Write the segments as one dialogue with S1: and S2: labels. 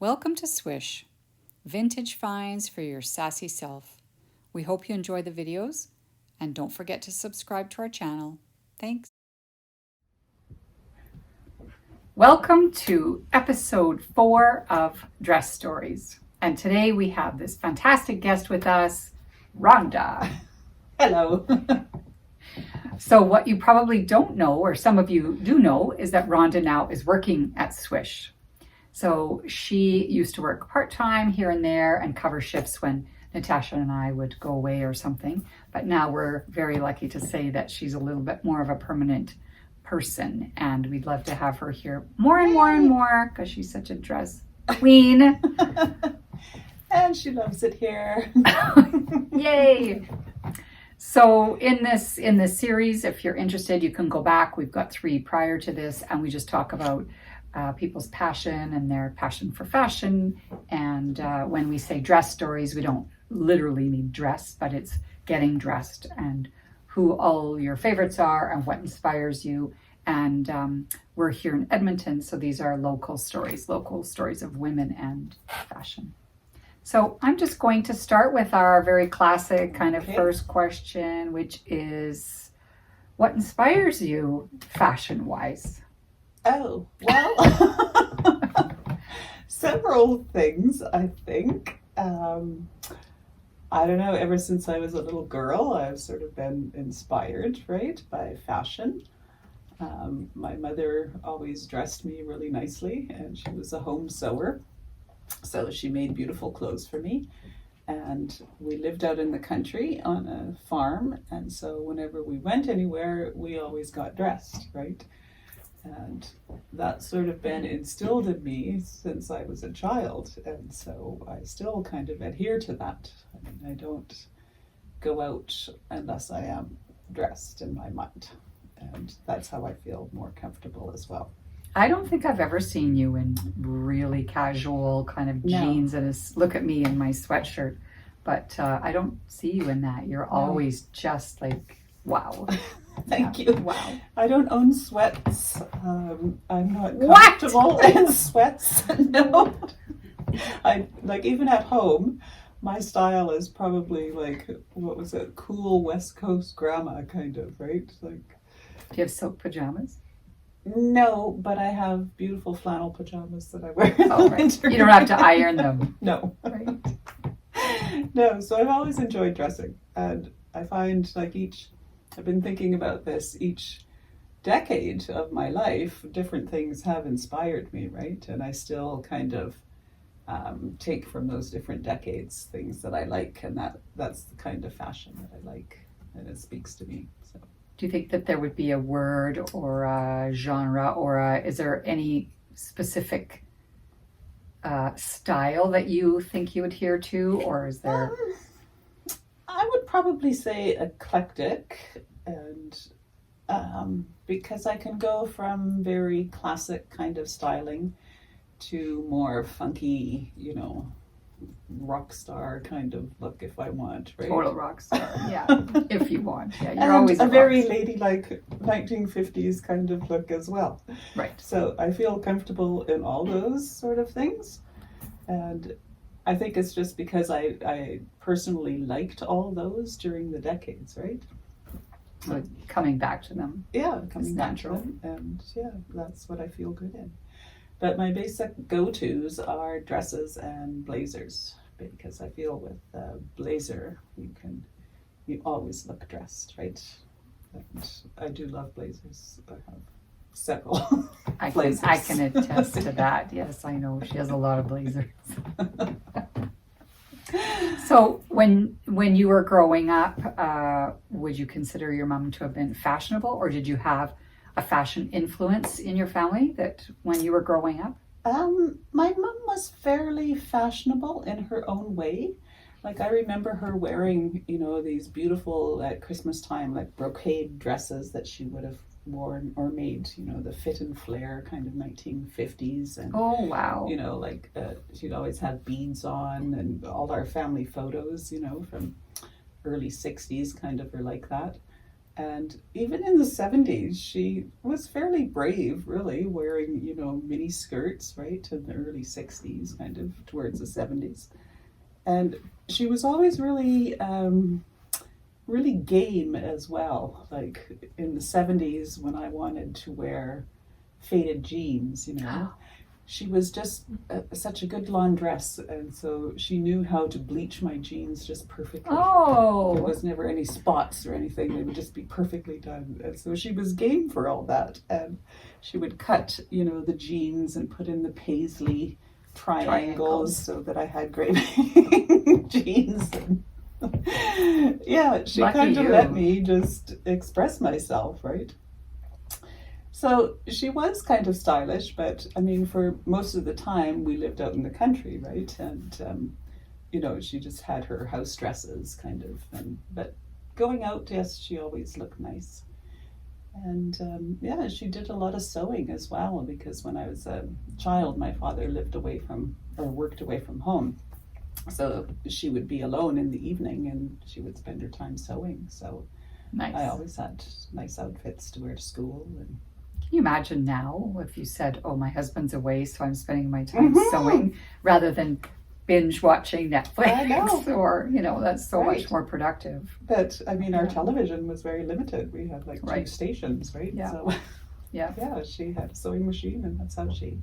S1: Welcome to Swish, vintage finds for your sassy self. We hope you enjoy the videos and don't forget to subscribe to our channel. Thanks. Welcome to episode 4 of Dress Stories. And today we have this fantastic guest with us, Rhonda.
S2: Hello.
S1: So what you probably don't know, or some of you do know, is that Rhonda now is working at Swish. So she used to work part-time here and there and cover shifts when Natasha and I would go away or something. But now we're very lucky to say that she's a little bit more of a permanent person, and we'd love to have her here more and more and more because she's such a dress queen.
S2: And she loves it here.
S1: Yay! So in this series, if you're interested, you can go back. We've got 3 prior to this, and we just talk about people's passion and their passion for fashion. And when we say dress stories, we don't literally mean dress, but it's getting dressed and who all your favorites are and what inspires you. And we're here in Edmonton, so these are local stories of women and fashion. So I'm just going to start with our very classic kind of first question, which is, what inspires you fashion-wise?
S2: Oh, well, several things, I think. I don't know, ever since I was a little girl, I've sort of been inspired, right, by fashion. My mother always dressed me really nicely, and she was a home sewer. So she made beautiful clothes for me, and we lived out in the country on a farm, and so whenever we went anywhere, we always got dressed, right? And that's sort of been instilled in me since I was a child, and so I still kind of adhere to that. I mean, I don't go out unless I am dressed in my mind, and that's how I feel more comfortable as well.
S1: I don't think I've ever seen you in really casual kind of jeans and look at me in my sweatshirt, but I don't see you in that. You're always just like, wow.
S2: Thank you.
S1: Wow.
S2: I don't own sweats. I'm not comfortable in sweats. No. I like, even at home, my style is probably like, what was it? Cool West Coast grandma kind of, right? Like,
S1: do you have silk pajamas?
S2: No, but I have beautiful flannel pajamas that I wear.
S1: Oh, right. You don't have to iron them.
S2: No.
S1: Right.
S2: No, so I've always enjoyed dressing. And I find like I've been thinking about this each decade of my life, different things have inspired me, right? And I still kind of take from those different decades things that I like, and that's the kind of fashion that I like, and it speaks to me. So.
S1: Do you think that there would be a word or a genre, or is there any specific style that you think you adhere to, or is there?
S2: I would probably say eclectic, and because I can go from very classic kind of styling to more funky, rock star kind of look if I want, right?
S1: Total rock star, yeah. If you want, yeah. You're
S2: and
S1: always
S2: a very ladylike 1950s kind of look as well.
S1: Right.
S2: So I feel comfortable in all those sort of things, and I think it's just because I personally liked all those during the decades, right?
S1: So coming back to them.
S2: Yeah, coming back to them, and yeah, that's what I feel good in. But my basic go-tos are dresses and blazers, because I feel with a blazer you always look dressed, right? And I do love blazers. I have several blazers.
S1: I can attest to that. Yes, I know she has a lot of blazers. So when you were growing up, would you consider your mom to have been fashionable, or did you have a fashion influence in your family that when you were growing up?
S2: My mom was fairly fashionable in her own way. Like, I remember her wearing, these beautiful at Christmas time, like brocade dresses that she would have worn or made, the fit and flare kind of 1950s. And,
S1: oh, wow.
S2: She'd always have beads on, and all our family photos, from early 60s kind of were like that. And even in the 70s, she was fairly brave, really, wearing, mini skirts, right, in the early 60s, kind of towards the 70s. And she was always really, really game as well. Like in the 70s, when I wanted to wear faded jeans, she was just such a good laundress, and so she knew how to bleach my jeans just perfectly.
S1: Oh,
S2: There was never any spots or anything. They would just be perfectly done. And so she was game for all that. And she would cut, the jeans and put in the paisley triangles so that I had great jeans. And yeah, she
S1: Lucky
S2: kind of
S1: you.
S2: let me just express myself, right? So she was kind of stylish, but I mean, for most of the time we lived out in the country, right? And she just had her house dresses kind of. But going out, yes, she always looked nice. And yeah, she did a lot of sewing as well, because when I was a child, my father worked away from home. So she would be alone in the evening and she would spend her time sewing. So
S1: nice.
S2: I always had nice outfits to wear to school. And
S1: can you imagine now if you said, oh, my husband's away, so I'm spending my time sewing rather than binge watching Netflix or, that's so much more productive.
S2: But I mean, our television was very limited. We had like 2 stations, right?
S1: Yeah.
S2: So yeah, she had a sewing machine and that's how she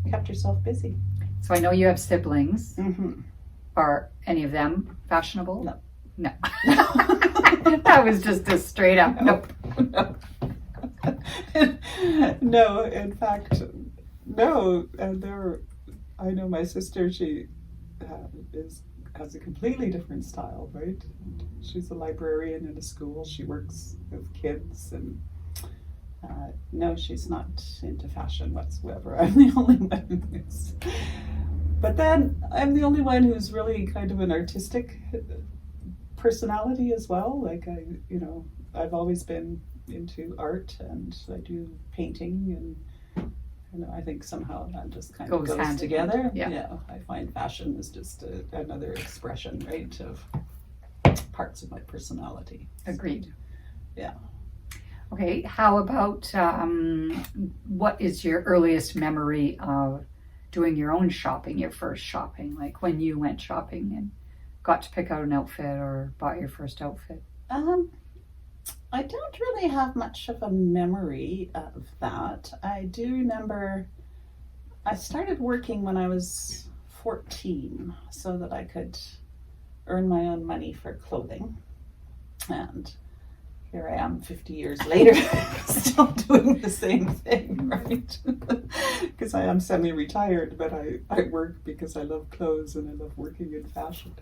S2: kept herself busy.
S1: So I know you have siblings.
S2: Mm-hmm.
S1: Are any of them fashionable?
S2: No.
S1: That was just a straight up nope.
S2: No, in fact, no. And I know my sister, she has a completely different style, right? She's a librarian in a school. She works with kids, and no, she's not into fashion whatsoever. I'm the only one who is. But then I'm the only one who's really kind of an artistic personality as well. Like I've always been into art, and I do painting, and I think somehow that just kind of goes together. Yeah, I find fashion is just another expression, right, of parts of my personality.
S1: Agreed.
S2: Yeah.
S1: Okay, how about what is your earliest memory of doing your own shopping, your first shopping, like when you went shopping and got to pick out an outfit or bought your first outfit?
S2: I don't really have much of a memory of that. I do remember I started working when I was 14 so that I could earn my own money for clothing. And here I am 50 years later, still doing the same thing, right? Because I am semi-retired, but I work because I love clothes and I love working in fashion.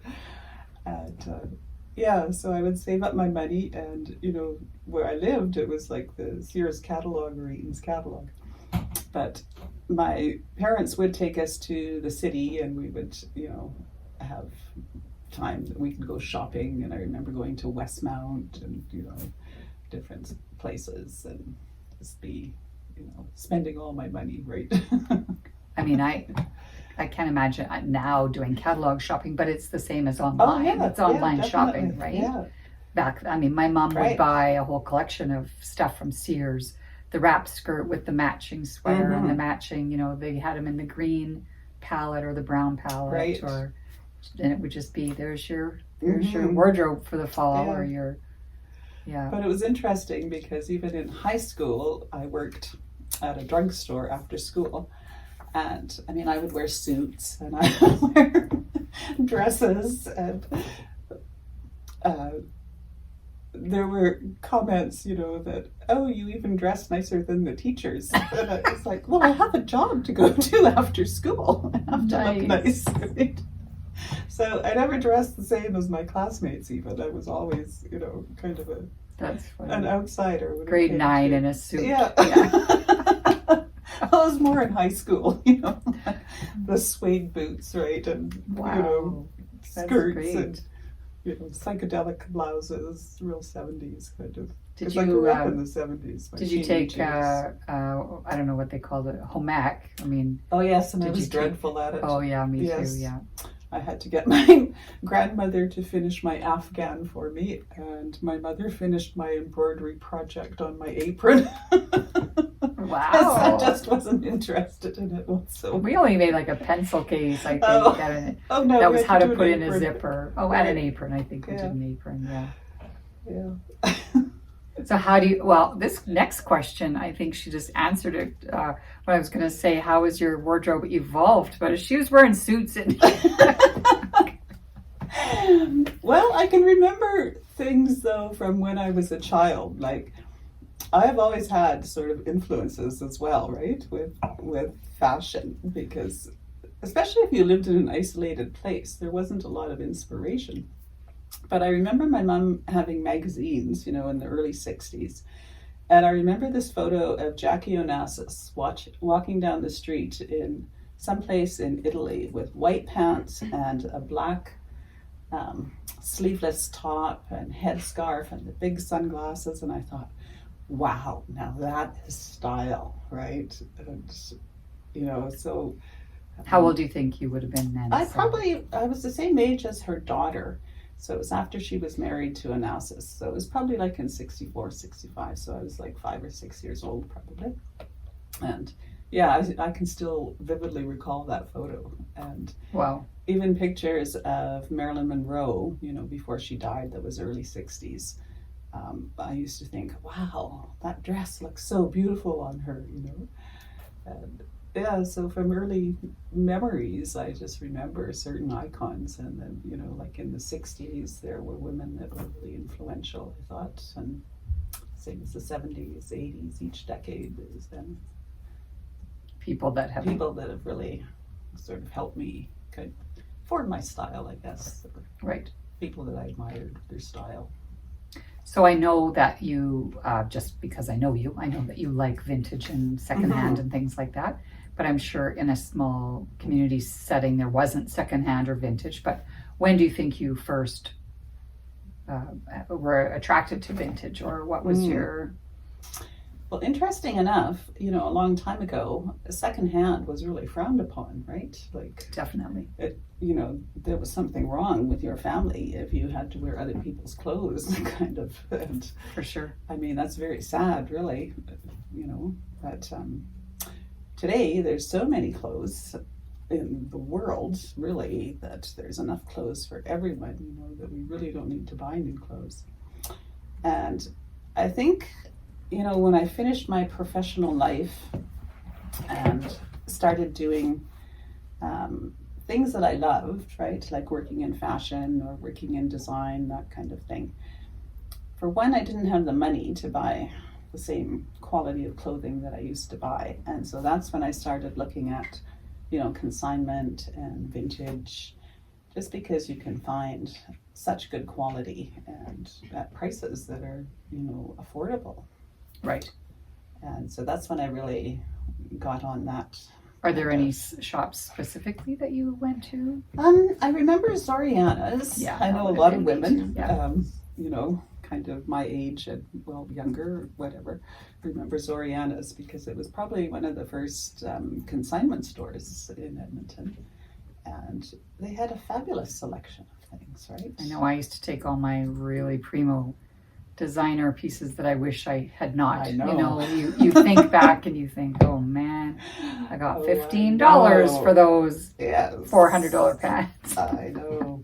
S2: And yeah, so I would save up my money, and where I lived, it was like the Sears catalog or Eaton's catalog. But my parents would take us to the city, and we would, have time that we could go shopping. And I remember going to Westmount and different places, and just be spending all my money, right?
S1: I mean, I can't imagine now doing catalog shopping, but it's the same as online.
S2: Oh, yeah,
S1: it's online shopping, right?
S2: Yeah.
S1: My mom would buy a whole collection of stuff from Sears, the wrap skirt with the matching sweater and the matching, they had them in the green palette or the brown palette, and it would just be, there's your wardrobe for the fall or your,
S2: But it was interesting because even in high school, I worked at a drugstore after school. And I mean, I would wear suits and I would wear dresses, and there were comments, that, oh, you even dress nicer than the teachers. And I was like, well, I have a job to go to after school. I have to look nice. Right? So I never dressed the same as my classmates even. I was always, kind of an outsider.
S1: Grade 9 in a suit.
S2: Yeah. I was more in high school, the suede boots, right, and skirts and psychedelic blouses, real 70s kind of. Because I grew up in the 70s.
S1: Did you take I don't know what they called it, home ec? I mean.
S2: Oh yes, and I was dreadful at it.
S1: Oh yeah, me too. Yeah.
S2: I had to get my grandmother to finish my Afghan for me, and my mother finished my embroidery project on my apron.
S1: Wow.
S2: I just wasn't interested in it whatsoever.
S1: We only made like a pencil case, I think.
S2: Oh.
S1: And
S2: Oh no,
S1: that
S2: we
S1: was
S2: had
S1: how to
S2: do
S1: put
S2: an
S1: in a
S2: apron.
S1: zipper. Oh,
S2: Right.
S1: and an apron. I think we
S2: Yeah.
S1: did an apron, yeah.
S2: Yeah.
S1: So how do you, well, this next question, I think she just answered it. What I was going to say, how has your wardrobe evolved? But she was wearing suits and
S2: Well, I can remember things though from when I was a child. Like I've always had sort of influences as well, right? With fashion, because especially if you lived in an isolated place, there wasn't a lot of inspiration. But I remember my mom having magazines, in the early 60s. And I remember this photo of Jackie Onassis walking down the street in someplace in Italy with white pants and a black sleeveless top and headscarf and the big sunglasses. And I thought, wow, now that is style, right? And, so...
S1: How old do you think you would have been then?
S2: I was the same age as her daughter. So it was after she was married to Onassis. So it was probably like in 64, 65. So I was like 5 or 6 years old probably. And yeah, I can still vividly recall that photo. And
S1: Wow.
S2: even pictures of Marilyn Monroe, before she died, that was early 60s. I used to think, wow, that dress looks so beautiful on her, And yeah, so from early memories, I just remember certain icons. And then, like in the 60s, there were women that were really influential, I thought. And same as the 70s, 80s, each decade, there's been
S1: People that have
S2: really sort of helped me kind of form my style, I guess. Or
S1: right.
S2: people that I admired their style.
S1: So I know that you, just because I know you, I know that you like vintage and secondhand and things like that. But I'm sure in a small community setting, there wasn't secondhand or vintage. But when do you think you first were attracted to vintage, or what was your...
S2: Well, interesting enough, a long time ago, secondhand was really frowned upon, right? Like,
S1: Definitely.
S2: There was something wrong with your family if you had to wear other people's clothes, kind of. And,
S1: For sure.
S2: I mean, that's very sad, really, but today there's so many clothes in the world, really, that there's enough clothes for everyone, that we really don't need to buy new clothes. And I think, when I finished my professional life and started doing things that I loved, right, like working in fashion or working in design, that kind of thing. For one, I didn't have the money to buy the same quality of clothing that I used to buy. And so that's when I started looking at, consignment and vintage, just because you can find such good quality and at prices that are, affordable.
S1: Right.
S2: And so that's when I really got on that.
S1: Are there any shops specifically that you went to?
S2: I remember Zoriana's.
S1: Yeah,
S2: I know a
S1: that
S2: lot of
S1: would have been
S2: women,
S1: me too.
S2: kind of my age and, younger, whatever, remember Zoriana's because it was probably one of the first consignment stores in Edmonton. And they had a fabulous selection of things, right?
S1: I know I used to take all my really primo designer pieces that I wish I had not.
S2: I know.
S1: You think back and you think, oh man, I got
S2: Oh,
S1: $15
S2: I know.
S1: for those
S2: Yes.
S1: $400 pants.
S2: I know.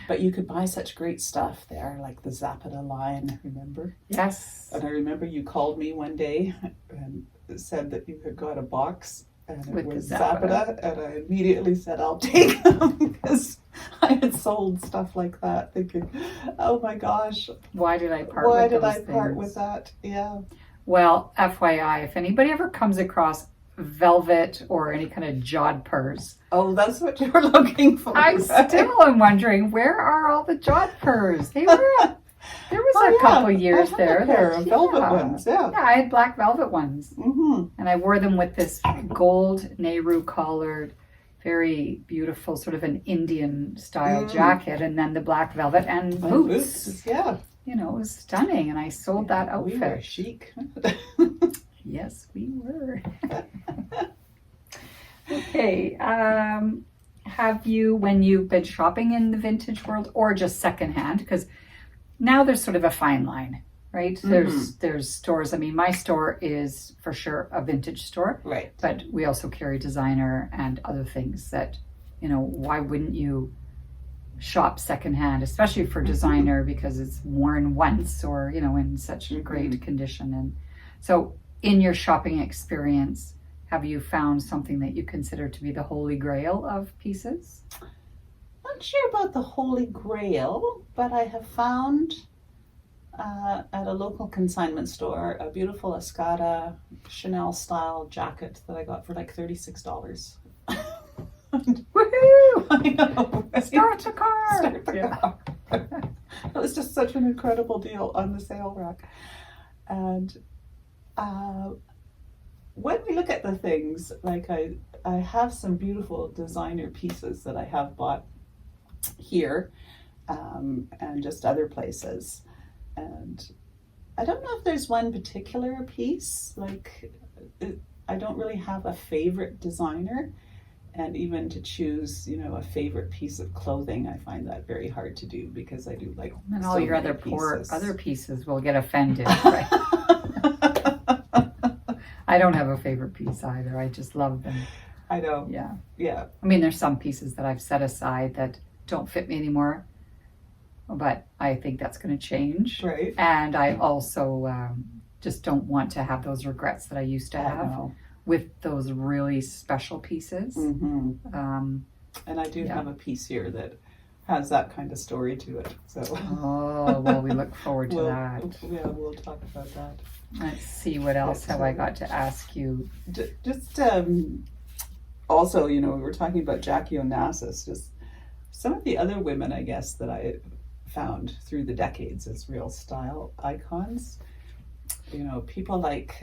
S2: But you could buy such great stuff there, like the Zapata line, remember?
S1: Yes.
S2: And I remember you called me one day and said that you had got a box and it
S1: With the
S2: was
S1: Zapata.
S2: Zapata, and I immediately said, I'll take them because I had sold stuff like that, thinking, oh my gosh,
S1: Why did I part
S2: why
S1: with
S2: did
S1: those
S2: I part
S1: things?
S2: with that? Yeah.
S1: Well, FYI, if anybody ever comes across velvet or any kind of jodhpurs,
S2: Oh, that's what you were looking for.
S1: I
S2: right?
S1: still am wondering, where are all the jodhpurs? There was
S2: Oh,
S1: a
S2: yeah.
S1: couple years
S2: I had
S1: there.
S2: a pair
S1: that-
S2: of velvet
S1: yeah.
S2: ones, yeah.
S1: Yeah, I had black velvet ones.
S2: Mm-hmm.
S1: And I wore them with this gold Nehru collared, very beautiful, sort of an Indian style jacket, and then the black velvet and boots.
S2: Yeah.
S1: It was stunning, and I sold that outfit.
S2: We were chic.
S1: Yes, we were. Okay. have you, when you've been shopping in the vintage world or just secondhand, because now there's sort of a fine line, right? There's stores. I mean, my store is for sure a vintage store,
S2: Right.
S1: but we also carry designer and other things that, why wouldn't you shop secondhand, especially for designer, because it's worn once or, in such great condition. And so in your shopping experience, have you found something that you consider to be the holy grail of pieces?
S2: Not sure about the holy grail, but I have found at a local consignment store a beautiful Escada Chanel style jacket that I got for like $36.
S1: Woohoo!
S2: I know. Right?
S1: Start the car!
S2: Start the car. It was just such an incredible deal on the sale rack. And when we look at the things, like I have some beautiful designer pieces that I have bought here and just other places. And I don't know if there's one particular piece, I don't really have a favorite designer. And even to choose, a favorite piece of clothing, I find that very hard to do because I do like
S1: And all
S2: so
S1: your
S2: many
S1: other
S2: pieces.
S1: pieces will get offended. Right? I don't have a favorite piece either. I just love them.
S2: I know.
S1: Yeah. I mean, there's some pieces that I've set aside that don't fit me anymore, but I think that's going to change.
S2: Right.
S1: And I also just don't want to have those regrets that I used to have with those really special pieces.
S2: Mm-hmm. And I do
S1: Yeah.
S2: have a piece here that has that kind of story to it. So
S1: Oh, well, we look forward to that.
S2: Yeah, we'll talk about that.
S1: Let's see, what else have I got to ask you?
S2: Just also, we were talking about Jackie Onassis, just some of the other women, I guess, that I found through the decades as real style icons. People like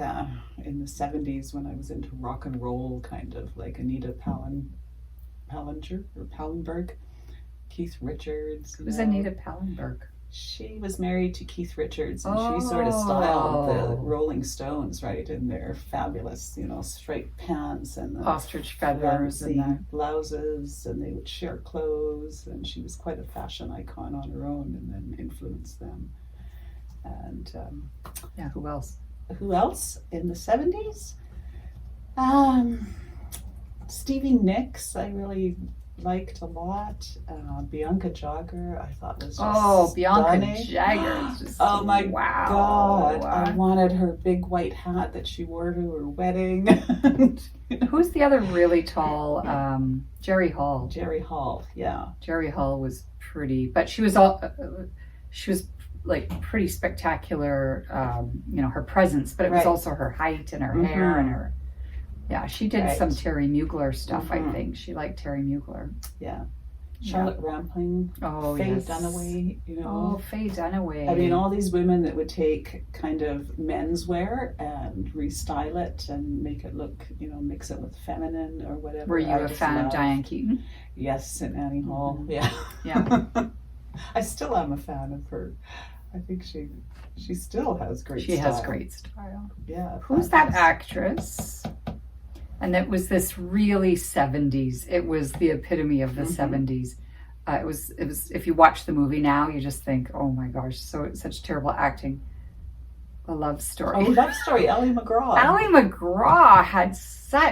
S2: in the 70s when I was into rock and roll, kind of like Anita Pallenberg, Keith Richards.
S1: Who's Anita Pallenberg?
S2: She was married to Keith Richards, and she sort of styled the
S1: Oh.
S2: Rolling Stones, right, in their fabulous, striped pants and the
S1: Ostrich feathers and
S2: fancy
S1: that.
S2: blouses, and they would share clothes, and she was quite a fashion icon on her own and then influenced them. And
S1: Yeah, who else?
S2: who else in the 70s? Stevie Nicks, I really liked a lot. Bianca Jagger, I thought was just
S1: Bianca
S2: stunning.
S1: Jagger. Just,
S2: Oh my
S1: wow.
S2: God, I wanted her big white hat that she wore to her wedding.
S1: Who's the other really tall? Jerry Hall.
S2: Jerry Hall, yeah.
S1: Jerry Hall was pretty, but she was like pretty spectacular, her presence, but it was
S2: Right.
S1: also her height and her hair and her, she did
S2: Right.
S1: some Terry Mugler stuff, I
S2: Mhm.
S1: think. She liked Terry Mugler.
S2: Yeah. Charlotte Rampling,
S1: Oh,
S2: Faye
S1: yes.
S2: Dunaway,
S1: Oh, Faye Dunaway.
S2: I mean, all these women that would take kind of menswear and restyle it and make it look, mix it with feminine or whatever.
S1: Were you
S2: I
S1: a
S2: just
S1: fan of
S2: loved.
S1: Diane Keaton?
S2: Yes, and Annie Hall.
S1: Mhm.
S2: Yeah.
S1: Yeah.
S2: I still am a fan of her. I think she still has great
S1: She
S2: style.
S1: has great style.
S2: Yeah.
S1: Who's that
S2: fabulous.
S1: actress? And it was this really 70s. It was the epitome of the 70s. It was. If you watch the movie now, you just think, oh my gosh, such terrible acting. A Love Story.
S2: Oh, Love Story, Ally McGraw.
S1: Ally McGraw had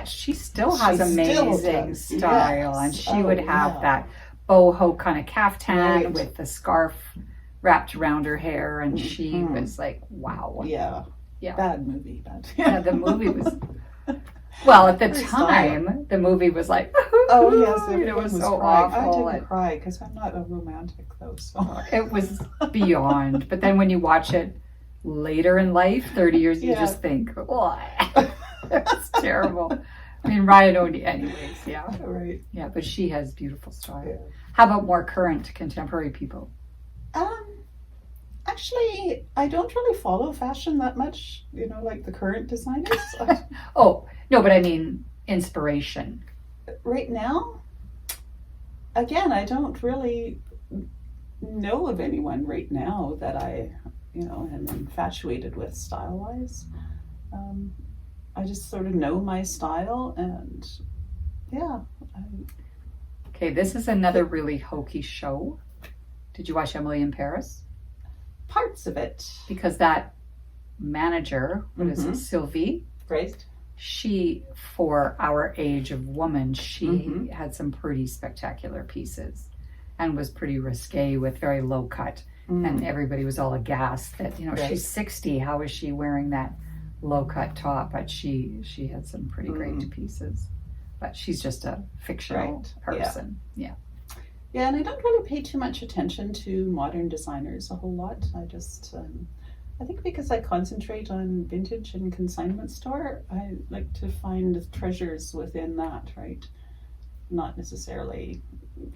S1: she still has
S2: She still
S1: amazing
S2: does,
S1: style,
S2: yes.
S1: and she
S2: Oh,
S1: would have
S2: yeah.
S1: that boho kind of caftan
S2: Right.
S1: with the scarf wrapped around her hair, and she
S2: Mhm.
S1: was like, wow.
S2: Yeah.
S1: Yeah.
S2: Bad movie, but
S1: Yeah, the movie was. Well, at the
S2: Very
S1: time, the movie was like,
S2: oh yes,
S1: it
S2: everyone
S1: was
S2: was
S1: so
S2: crying.
S1: awful.
S2: I didn't cry because I'm not a romantic though. So
S1: It was beyond. But then when you watch it later in life, 30 years, you
S2: Yeah.
S1: just think, oh, it's terrible. I mean, Ryan O'Neal, anyways, yeah.
S2: right.
S1: Yeah, but she has beautiful style.
S2: Yeah.
S1: How about more current contemporary people?
S2: Actually, I don't really follow fashion that much. Like the current designers.
S1: Oh, no, but I mean inspiration.
S2: Right now, again, I don't really know of anyone right now that I, am infatuated with style-wise. I just sort of know my style, and yeah.
S1: Okay, this is another really hokey show. Did you watch Emily in Paris?
S2: Parts of it.
S1: Because that manager, what is it, Sylvie?
S2: Right.
S1: She, for our age of woman, she had some pretty spectacular pieces and was pretty risque with very low cut. And everybody was all aghast that, she's 60. How is she wearing that low cut top? But she had some pretty great pieces. But she's just a fictional person. Yeah.
S2: Yeah, and I don't really pay too much attention to modern designers a whole lot. I just, I think because I concentrate on vintage and consignment store, I like to find treasures within that, right? Not necessarily,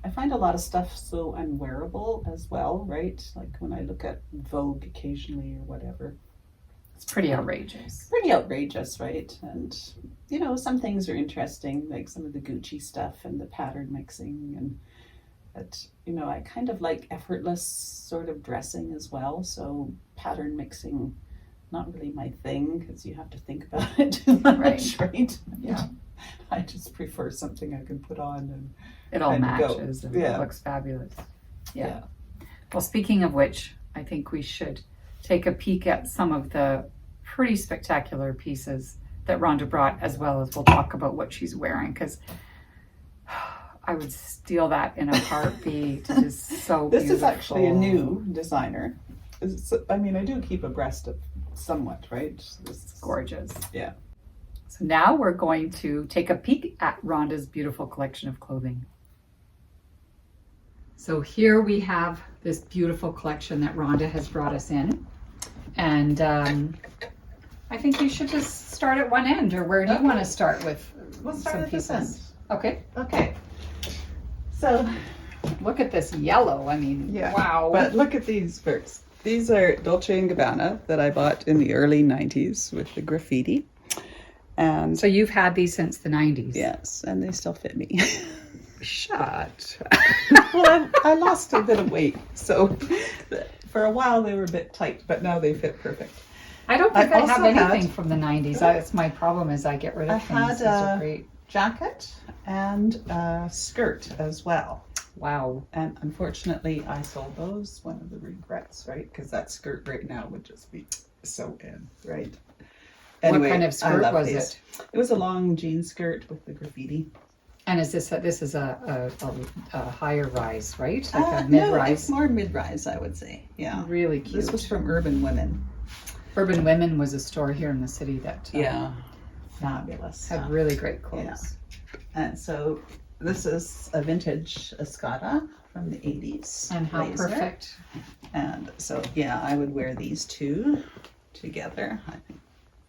S2: I find a lot of stuff so unwearable as well, right? Like when I look at Vogue occasionally or whatever.
S1: It's pretty outrageous.
S2: Pretty outrageous, right? And, some things are interesting, like some of the Gucci stuff and the pattern mixing and but, I kind of like effortless sort of dressing as well. So pattern mixing, not really my thing because you have to think about it too much, right?
S1: Yeah.
S2: I just prefer something I can put on and
S1: it all
S2: and
S1: matches
S2: go.
S1: and
S2: Yeah.
S1: it looks fabulous. Yeah. Well, speaking of which, I think we should take a peek at some of the pretty spectacular pieces that Rhonda brought, as well as we'll talk about what she's wearing, because I would steal that in a heartbeat. It is so
S2: This
S1: beautiful.
S2: is actually a new designer. I do keep abreast of somewhat, right?
S1: It's gorgeous.
S2: Yeah.
S1: So now we're going to take a peek at Rhonda's beautiful collection of clothing. So here we have this beautiful collection that Rhonda has brought us in. And I think you should just start at one end, or where do you want to start with?
S2: We'll start
S1: some
S2: at this end.
S1: pieces? Okay.
S2: Okay. So,
S1: Look at this yellow. I mean, wow.
S2: But look at these first. These are Dolce & Gabbana that I bought in the early 90s with the graffiti. And
S1: So you've had these since the 90s?
S2: yes, and they still fit me.
S1: Shut.
S2: Well, I lost a bit of weight, so for a while they were a bit tight, but now they fit perfect.
S1: I don't think I have
S2: also
S1: anything
S2: had-
S1: from the 90s. That's my problem, is I get rid of
S2: I
S1: things.
S2: had
S1: These are great.
S2: Jacket and a skirt as well.
S1: Wow.
S2: And unfortunately, I sold those. One of the regrets, right? Because that skirt right now would just be so in, right? Anyway,
S1: what kind of
S2: I
S1: skirt
S2: love
S1: was
S2: these.
S1: it?
S2: It was a long jean skirt with the graffiti.
S1: And is this is a higher rise, right? Like a
S2: No,
S1: mid-rise?
S2: it's more mid-rise, I would say. Yeah.
S1: Really cute.
S2: This was from Urban Women.
S1: Urban Women was a store here in the city that
S2: Fabulous.
S1: had
S2: stuff.
S1: really great clothes.
S2: And so this is a vintage Escada from the 80s.
S1: And how
S2: blazer.
S1: perfect.
S2: And so, I would wear these two together. I think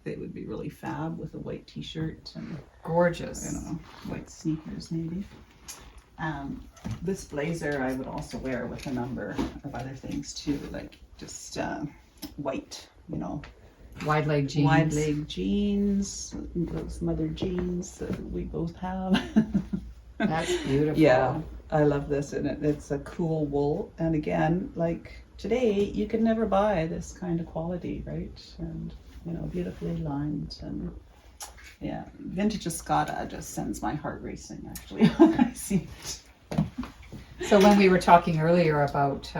S2: they would be really fab with a white t-shirt and,
S1: Gorgeous.
S2: white sneakers maybe. This blazer I would also wear with a number of other things too, like just white,
S1: Wide leg jeans.
S2: wide leg jeans, those mother jeans that we both have.
S1: That's beautiful.
S2: Yeah, I love this, and it's a cool wool. And again, like today, you could never buy this kind of quality, right? And beautifully lined, and vintage Escada just sends my heart racing actually when I see it.
S1: So when we were talking earlier about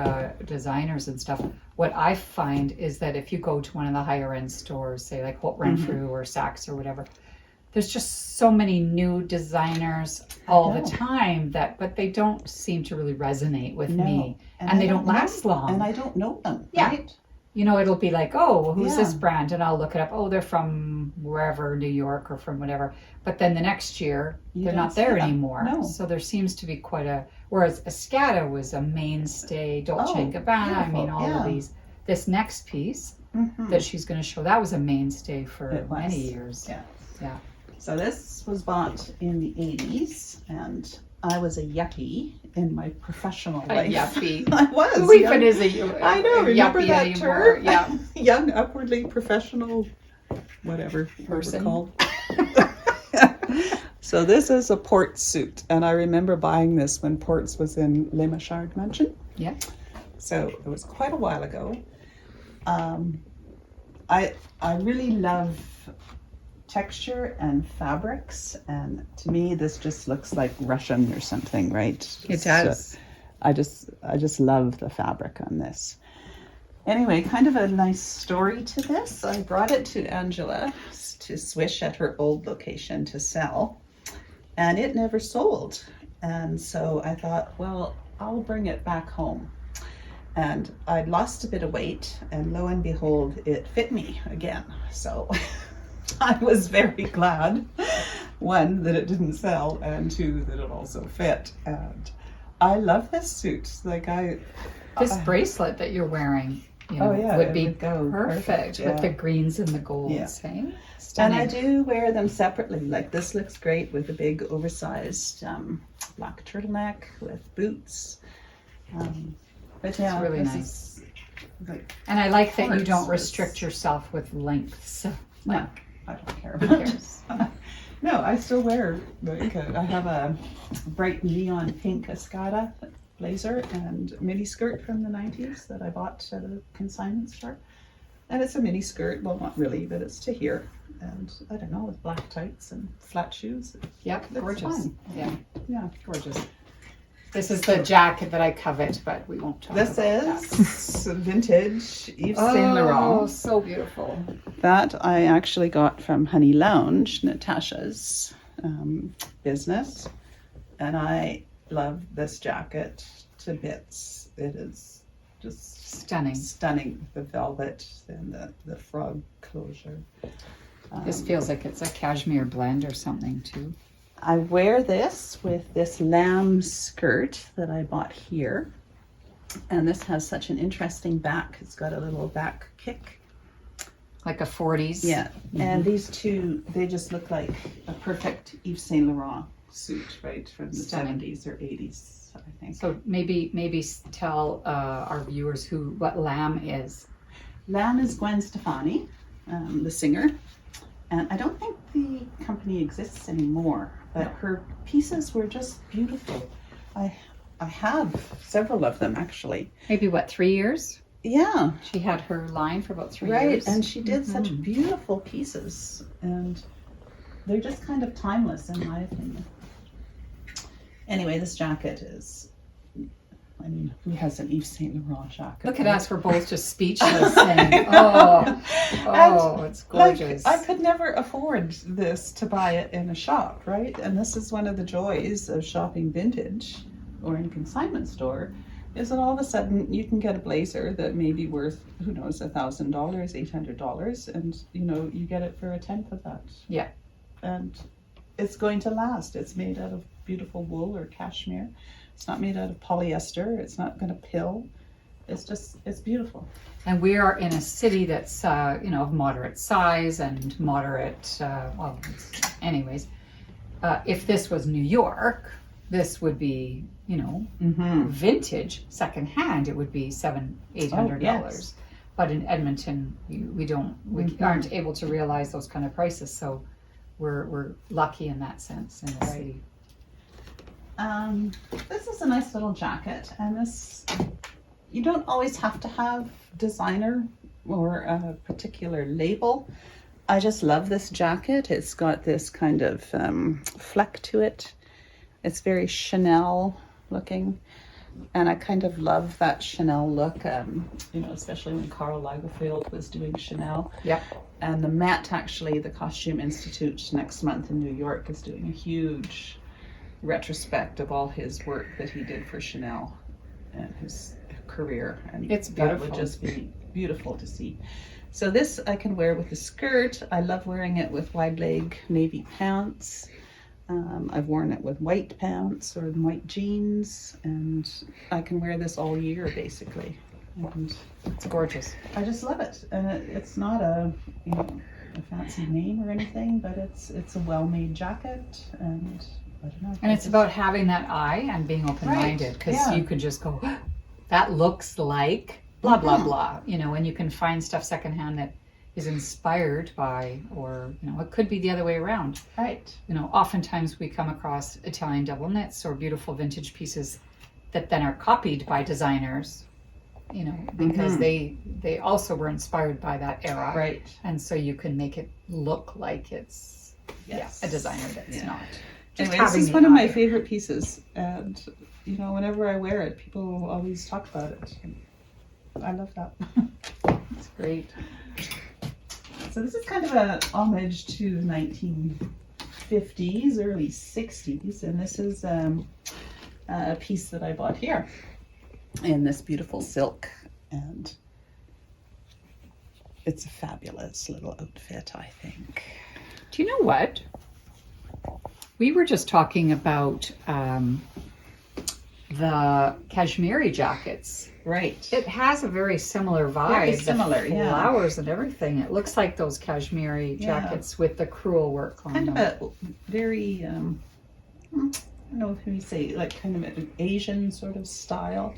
S1: designers and stuff, what I find is that if you go to one of the higher end stores, say like Holt Renfrew or Saks or whatever, there's just so many new designers all the time but they don't seem to really resonate with me, and they don't last long.
S2: And I don't know them.
S1: Yeah.
S2: Right?
S1: It'll be like, oh, who's this
S2: Yeah.
S1: brand? And I'll look it up. Oh, they're from wherever, New York or from whatever. But then the next year,
S2: You
S1: they're
S2: don't
S1: not there
S2: see them.
S1: anymore.
S2: No.
S1: So there seems to be quite whereas Escada was a mainstay, Dolce & Gabbana, I mean,
S2: beautiful.
S1: all of
S2: Yeah.
S1: these. This next piece
S2: Mhm.
S1: that she's going to show, that was a mainstay for
S2: It was.
S1: many years.
S2: Yeah.
S1: Yeah.
S2: So this was bought in the 80s, and I was a yuppie in my professional
S1: A
S2: life.
S1: yuppie.
S2: I was.
S1: Who even
S2: young-
S1: is a
S2: I know, remember
S1: yuppie
S2: that
S1: anymore?
S2: term?
S1: Yeah.
S2: Young, upwardly professional, whatever
S1: Person.
S2: we're called. So this is a Port suit, and I remember buying this when Ports was in Les Machard Mansion.
S1: Yeah.
S2: So it was quite a while ago. I really love texture and fabrics, and to me this just looks like Russian or something, right?
S1: It does.
S2: I just love the fabric on this. Anyway, kind of a nice story to this. I brought it to Angela to swish at her old location to sell, and it never sold. And so I thought, well, I'll bring it back home. And I'd lost a bit of weight, and lo and behold, it fit me again. So I was very glad, one, that it didn't sell, and two, that it also fit. And I love this suit. Like
S1: This bracelet that you're wearing,
S2: Oh, yeah,
S1: would
S2: it
S1: be
S2: would go
S1: perfect
S2: perfect,
S1: with the greens and the golds.
S2: Yeah.
S1: Hey?
S2: And
S1: Stunning.
S2: I do wear them separately. Like this looks great with a big oversized black turtleneck with boots. But yeah,
S1: really
S2: this
S1: nice.
S2: is, like,
S1: And I like that you
S2: Hearts
S1: don't
S2: was-
S1: restrict yourself with lengths.
S2: no,
S1: Like,
S2: I don't care.
S1: who cares?
S2: No, I still wear, like, I have a bright neon pink Escada blazer and mini skirt from the 90s that I bought at a consignment store. And it's a mini skirt, well, not really, but it's to here. And I don't know, with black tights and flat shoes.
S1: Yep,
S2: That's
S1: gorgeous.
S2: fine.
S1: Yeah,
S2: Yeah.
S1: gorgeous. This is the jacket that I covet, but we won't talk
S2: This
S1: about
S2: is vintage Yves
S1: that.
S2: Saint
S1: Oh,
S2: Laurent.
S1: so beautiful.
S2: That I actually got from Honey Lounge, Natasha's business. And I love this jacket to bits. It is just
S1: Stunning.
S2: stunning. The velvet and the frog closure.
S1: This feels like it's a cashmere blend or something too.
S2: I wear this with this lamb skirt that I bought here. And this has such an interesting back. It's got a little back kick.
S1: Like a 40s.
S2: Yeah. And these two, they just look like a perfect Yves Saint Laurent suit, right? From the
S1: Stunning.
S2: 70s or 80s, I think.
S1: So maybe tell our viewers what lamb is.
S2: Lamb is Gwen Stefani, the singer. And I don't think the company exists anymore, but her pieces were just beautiful. I have several of them, actually.
S1: Maybe 3 years?
S2: Yeah,
S1: She had her line for about 3
S2: right.
S1: years.
S2: And she did such beautiful pieces. And they're just kind of timeless, in my opinion. Anyway, this jacket is, I mean, who has an Yves Saint Laurent jacket?
S1: Look at
S2: right?
S1: us, we're both just speechless saying, oh, it's gorgeous.
S2: Like, I could never afford this to buy it in a shop, right? And this is one of the joys of shopping vintage or in consignment store, is that all of a sudden you can get a blazer that may be worth, who knows, $1,000, $800, and you get it for a tenth of that.
S1: Yeah.
S2: And it's going to last. It's made out of beautiful wool or cashmere. It's not made out of polyester. It's not going to pill. It's beautiful.
S1: And we are in a city that's, of moderate size and moderate, anyways. If this was New York, this would be, vintage, secondhand, it would be $700-800.
S2: yes.
S1: But in Edmonton, we aren't able to realize those kind of prices. So we're lucky in that sense in the city.
S2: This is a nice little jacket, and this, you don't always have to have designer or a particular label. I just love this jacket. It's got this kind of fleck to it. It's very Chanel looking, and I kind of love that Chanel look, especially when Karl Lagerfeld was doing Chanel.
S1: Yep.
S2: And the Met, actually, the Costume Institute next month in New York is doing a huge retrospect of all his work that he did for Chanel and his career. And
S1: It's
S2: that
S1: beautiful.
S2: would just be beautiful to see. So this I can wear with a skirt. I love wearing it with wide leg navy pants. I've worn it with white pants or white jeans, and I can wear this all year basically. And
S1: It's gorgeous.
S2: I just love it. And it's not a fancy name or anything, but it's a well-made jacket, and I don't know.
S1: And it's about having that eye and being open-minded, because
S2: yeah.
S1: you could just go, that looks like blah, blah, blah, and you can find stuff secondhand that is inspired by, or, it could be the other way around.
S2: Right.
S1: Oftentimes we come across Italian double knits or beautiful vintage pieces that then are copied by designers you know, because they also were inspired by that era.
S2: Right.
S1: And so you can make it look like it's
S2: Yes.
S1: a designer that's
S2: Yeah.
S1: not.
S2: Anyway,
S1: having
S2: this is
S1: the
S2: one of my
S1: eye.
S2: favorite pieces, and you know, whenever I wear it, people always talk about it. I love that.
S1: It's great.
S2: So this is kind of an homage to 1950s, early 60s, and this is a piece that I bought here in this beautiful silk, and it's a fabulous little outfit, I think.
S1: Do you know what? We were just talking about the cashmere jackets.
S2: Right.
S1: It has a very similar vibe.
S2: Very similar,
S1: the
S2: yeah.
S1: flowers and everything. It looks like those cashmere jackets with the crewel work on
S2: Kind
S1: them.
S2: of a very, I don't know if you say, like kind of an Asian sort of style.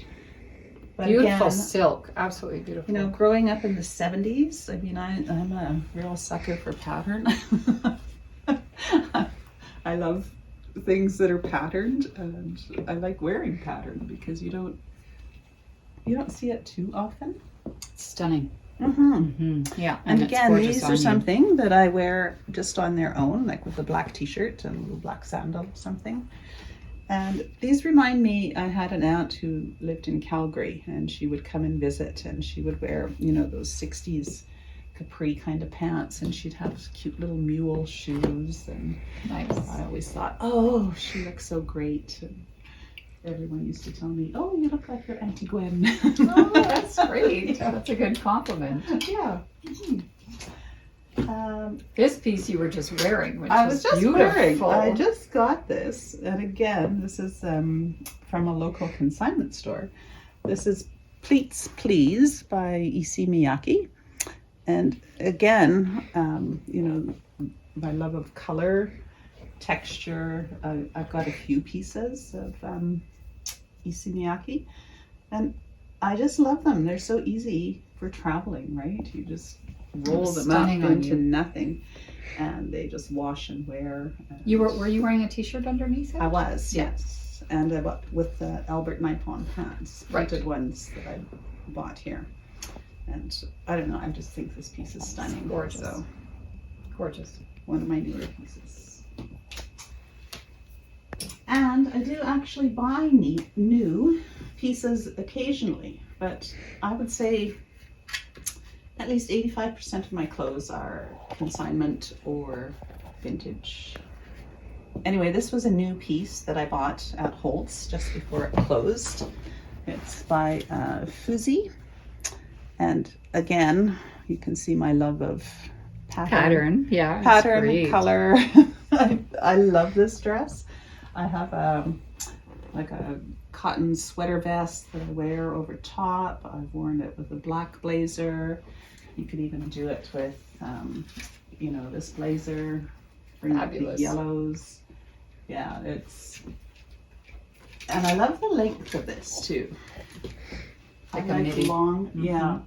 S2: But
S1: Beautiful
S2: again,
S1: silk, absolutely beautiful.
S2: you know, growing up in the 70s, I mean, I'm a real sucker for pattern. I love things that are patterned, and I like wearing pattern because you don't see it too often.
S1: It's stunning. Yeah,
S2: And
S1: it's
S2: again,
S1: gorgeous
S2: these
S1: on
S2: are
S1: you.
S2: something that I wear just on their own, like with a black t-shirt and a little black sandal or something. And these remind me, I had an aunt who lived in Calgary, and she would come and visit, and she would wear, you know, those 60s capri kind of pants, and she'd have cute little mule shoes, and
S1: Nice.
S2: I always thought, oh, she looks so great. And everyone used to tell me, oh, you look like your Auntie Gwen.
S1: Oh, that's great.
S2: Yeah.
S1: That's a good compliment.
S2: Yeah.
S1: This piece you were just wearing, which
S2: I
S1: is
S2: was just
S1: beautiful.
S2: wearing. I just got this, and again, this is from a local consignment store. This is Pleats Please by Issey Miyake, and again, you know, my love of color, texture. I've got a few pieces of Issey Miyake, and I just love them. They're so easy for traveling, right? You just roll them up
S1: Stunning on
S2: into
S1: you.
S2: nothing, and they just wash and wear. And
S1: You were you wearing a t-shirt underneath it?
S2: I was,
S1: Yeah.
S2: yes, and I bought with the Albert Nipon pants,
S1: Right.
S2: printed ones that I bought here. And I don't know, I just think this piece is stunning.
S1: Gorgeous.
S2: So
S1: Gorgeous.
S2: one of my newer pieces. And I do actually buy new pieces occasionally, but I would say at least 85% of my clothes are consignment or vintage. Anyway, this was a new piece that I bought at Holt's just before it closed. It's by Fuzzy. And again, you can see my love of
S1: Pattern, yeah. it's
S2: pattern,
S1: great.
S2: color. I love this dress. I have like a cotton sweater vest that I wear over top. I've worn it with a black blazer. You could even do it with, you know, this blazer. Bring out the
S1: Fabulous.
S2: yellows. Yeah, and I love the length of this too.
S1: Like
S2: I
S1: a
S2: like
S1: midi.
S2: long,
S1: Mhm.
S2: yeah.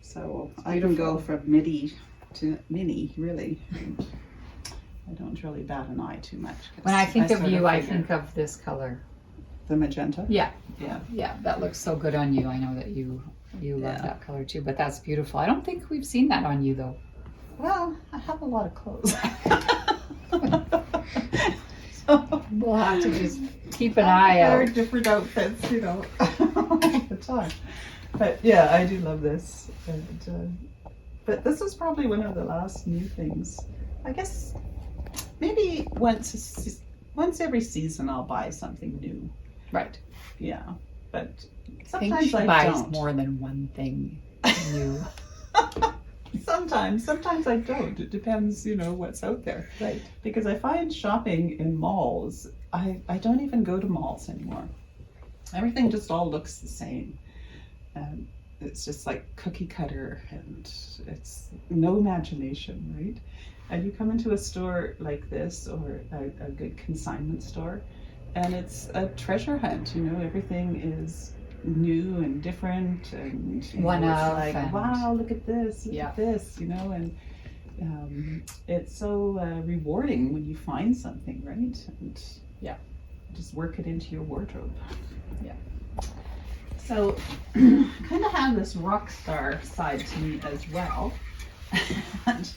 S2: So
S1: It's
S2: I can go
S1: beautiful.
S2: from midi to mini, really. And I don't really bat an eye too much. 'Cause
S1: When I think of
S2: sort
S1: you, I
S2: figure-
S1: think of this color.
S2: the magenta.
S1: Yeah.
S2: Yeah.
S1: Yeah, that looks so good on you. I know that you love
S2: Yeah.
S1: that color too, but that's beautiful. I don't think we've seen that on you though.
S2: Well, I have a lot of clothes. So
S1: We'll have to just keep an
S2: I
S1: eye
S2: wear
S1: out.
S2: different outfits, you know, all the time. But yeah, I do love this. And, but this is probably one of the last new things. I guess maybe once every season I'll buy something new.
S1: Right.
S2: Yeah, but
S1: I think
S2: sometimes
S1: she
S2: I
S1: buys
S2: don't.
S1: more than one thing new.
S2: Sometimes I don't. It depends, you know, what's out there.
S1: Right.
S2: Because I find shopping in malls, I don't even go to malls anymore. Everything just all looks the same. And it's just like cookie cutter, and it's no imagination, right? And you come into a store like this, or a good consignment store, and it's a treasure hunt, you know, everything is new and different, and you know,
S1: One
S2: it's
S1: of,
S2: like,
S1: and-
S2: wow, look at this, look
S1: Yeah.
S2: at this, you know, and it's so rewarding when you find something, right? And
S1: Yeah.
S2: just work it into your wardrobe.
S1: Yeah.
S2: So kind of have this rock star side to me as well. And